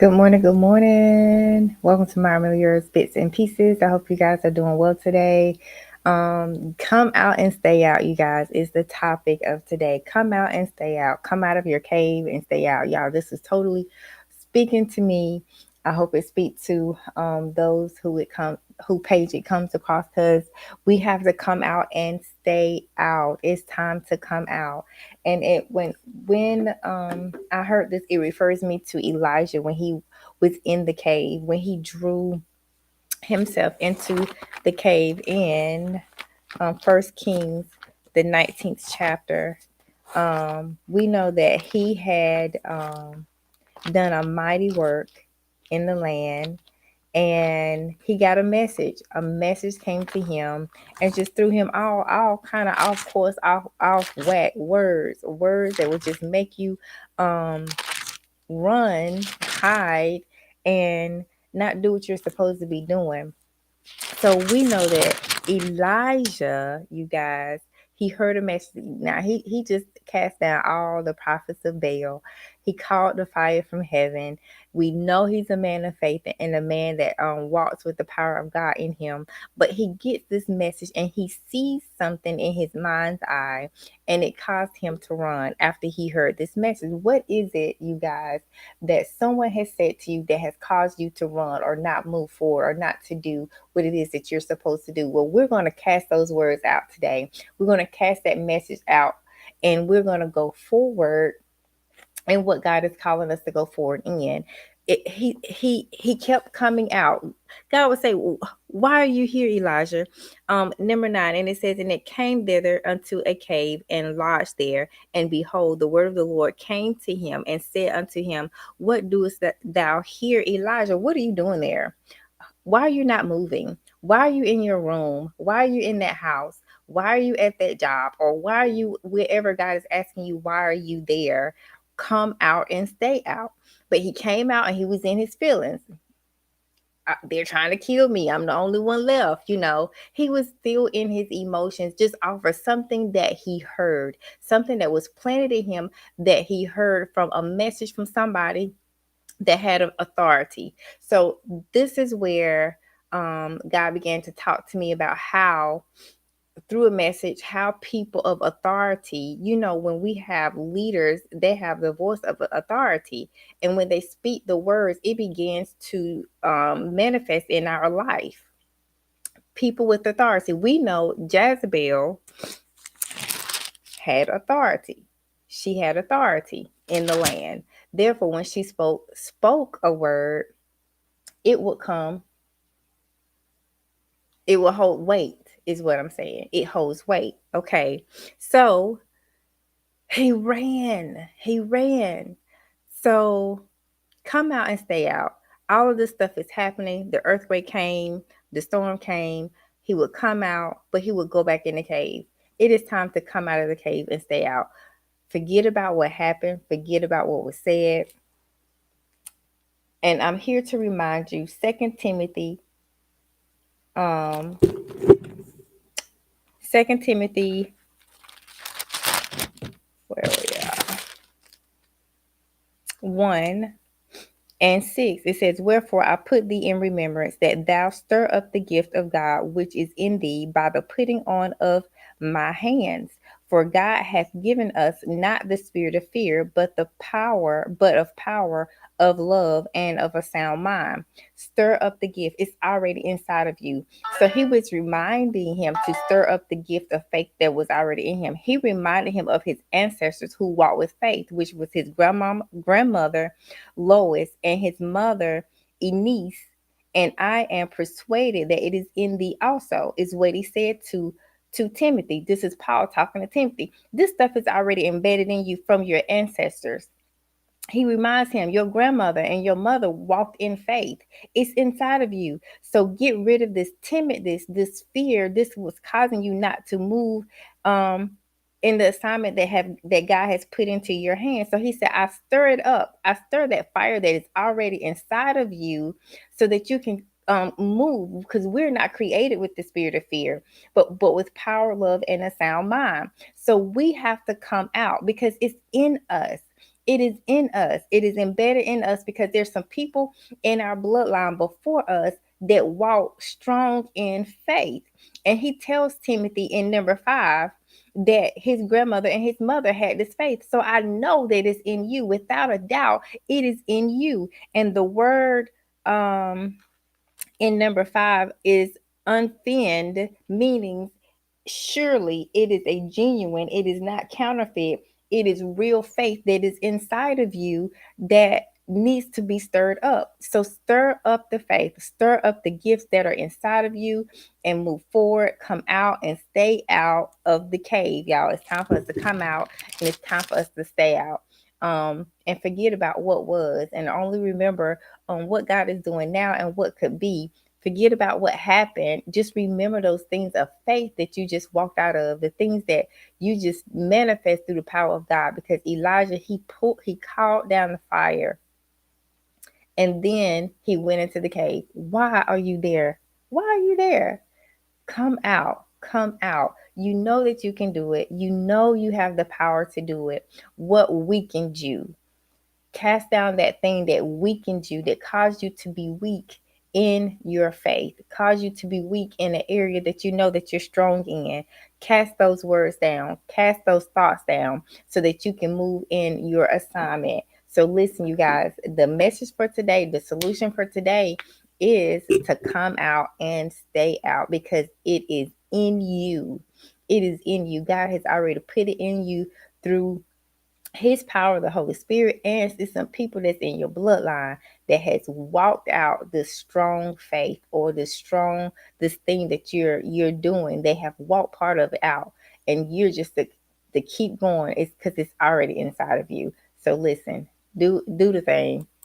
Good morning, good morning. Welcome to MyraMeilleure Bits and Pieces. I hope you guys are doing well today. Come out and stay out, you guys, is the topic of today. Come out and stay out. Come out of your cave and stay out. Y'all, this is totally speaking to me. I hope it speaks to those who page it comes across, because we have to come out and stay out. It's time to come out. And it when I heard this, it refers me to Elijah when he was in the cave, when he drew himself into the cave in First Kings, the 19th chapter. We know that he had done a mighty work in the land, and he got a message. A message came to him and just threw him all kind of off course, off whack words that would just make you um run, hide, and not do what you're supposed to be doing. So we know that Elijah, you guys, he heard a message. Now he just cast down all the prophets of Baal. He called the fire from heaven. We know he's a man of faith and a man that walks with the power of God in him. But he gets this message and he sees something in his mind's eye, and it caused him to run after he heard this message. What is it, you guys, that someone has said to you that has caused you to run or not move forward or not to do what it is that you're supposed to do? Well, we're going to cast those words out today. We're going to cast that message out, and we're going to go forward in what God is calling us to go forward in. He kept coming out. God would say, "Why are you here, Elijah?" Number 9, and it says, "And it came thither unto a cave and lodged there. And behold, the word of the Lord came to him and said unto him, What doest thou here, Elijah? What are you doing there? Why are you not moving? Why are you in your room? Why are you in that house? Why are you at that job? Or why are you wherever God is asking you, why are you there? Come out and stay out." But he came out and he was in his feelings. They're trying to kill me. I'm the only one left. He was still in his emotions, just off of something that he heard, something that was planted in him, that he heard from a message from somebody that had authority. So this is where God began to talk to me about how, through a message, how people of authority, when we have leaders, they have the voice of authority. And when they speak the words, it begins to manifest in our life. People with authority. We know Jezebel had authority. She had authority in the land. Therefore, when she spoke a word, it would come, it will hold weight, is what I'm saying. It holds weight. Okay. So he ran. So come out and stay out. All of this stuff is happening. The earthquake came, the storm came. He would come out, but he would go back in the cave. It is time to come out of the cave and stay out. Forget about what happened. Forget about what was said. And I'm here to remind you, 2 Timothy, um, 2 Timothy, where we are, 1:6. It says, "Wherefore I put thee in remembrance, that thou stir up the gift of God which is in thee by the putting on of my hands. For God hath given us not the spirit of fear, but of power, of love, and of a sound mind." Stir up the gift. It's already inside of you. So he was reminding him to stir up the gift of faith that was already in him. He reminded him of his ancestors who walked with faith, which was his grandmother Lois and his mother Eunice. "And I am persuaded that it is in thee also," is what he said to Timothy. This is Paul talking to Timothy. This stuff is already embedded in you from your ancestors. He reminds him, your grandmother and your mother walked in faith. It's inside of you. So get rid of this timidness, this fear. This was causing you not to move in the assignment that God has put into your hands. So he said, I stir it up. I stir that fire that is already inside of you, so that you can move, because we're not created with the spirit of fear, but with power, love, and a sound mind. So we have to come out because it's in us. It is in us. It is embedded in us because there's some people in our bloodline before us that walk strong in faith. And he tells Timothy in number 5 that his grandmother and his mother had this faith. So I know that it's in you. Without a doubt, it is in you. And the word in number 5 is unfeigned, meaning surely it is a genuine, it is not counterfeit, it is real faith that is inside of you that needs to be stirred up. So stir up the faith, stir up the gifts that are inside of you, and move forward. Come out and stay out of the cave, y'all. It's time for us to come out, and it's time for us to stay out. And forget about what was, and only remember on what God is doing now and what could be. Forget about what happened. Just remember those things of faith that you just walked out of, the things that you just manifest through the power of God. Because Elijah, he called down the fire, and then he went into the cave. Why are you there? Why are you there? Come out. Come out. You know that you can do it. You know you have the power to do it. What weakened you? Cast down that thing that weakened you, that caused you to be weak in your faith, caused you to be weak in an area that you know that you're strong in. Cast those words down, cast those thoughts down so that you can move in your assignment. So listen, you guys, the message for today, the solution for today is to come out and stay out because it is in you. It is in you. God has already put it in you through his power, the Holy Spirit, and it's some people that's in your bloodline that has walked out this strong faith or this thing that you're doing. They have walked part of it out, and you're just to keep going. It's because it's already inside of you. So listen, do the thing.